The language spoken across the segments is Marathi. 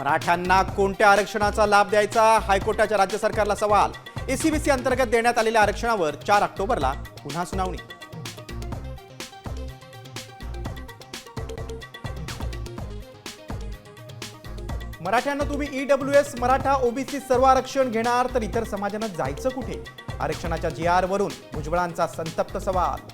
मराठ्यांना कोणत्या आरक्षणाचा लाभ द्यायचा? हायकोर्टाच्या राज्य सरकारला सवाल। एसीबीसी अंतर्गत देण्यात आलेल्या आरक्षणावर 4 ऑक्टोबरला पुन्हा सुनावणी। मराठ्यांना तुम्ही ईडब्ल्यूएस, मराठा, ओबीसी सर्व आरक्षण घेणार तर इतर समाजांना जायचं कुठे? आरक्षणाच्या जीआर वरून भुजबळांचा संतप्त सवाल।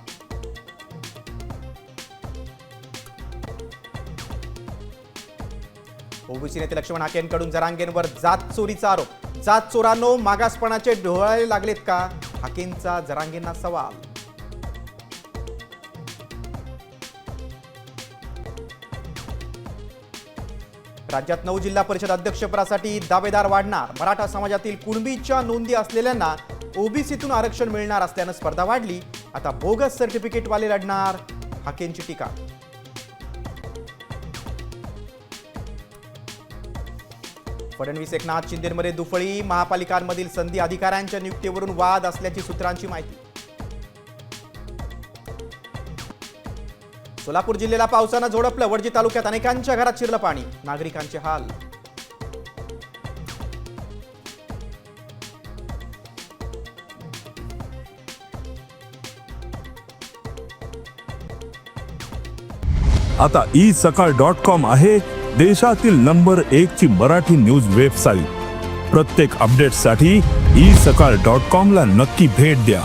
ओबीसी नेते लक्ष्मण हाकेंकडून जरांगेंवर जात चोरीचा आरोप। जात चोरांनो, मागासपणाचे डोहाळे लागलेत का? हाकेंचा जरांगेंना सवाल। राज्यात 9 जिल्हा परिषद अध्यक्षपदासाठी दावेदार वाढणार। मराठा समाजातील कुणबीच्या नोंदी असलेल्यांना ओबीसीतून आरक्षण मिळणार असल्यानं स्पर्धा वाढली। आता बोगस सर्टिफिकेट वाले लढणार, हाकेंची टीका। फडणवीस एकनाथ शिंदेमध्ये दुफळी। महापालिकांमधील संधी अधिकाऱ्यांच्या नियुक्तीवरून वाद असल्याची सूत्रांची माहिती। सोलापूर जिल्ह्याला पावसानं झोडपलं। वडजी तालुक्यात अनेकांच्या घरात शिरलं पाणी, नागरिकांचे हाल। आता isakal.com आहे देशातील नंबर 1 ची मराठी न्यूज वेबसाईट। प्रत्येक अपडेटसाठी isakal.com ला नक्की भेट द्या।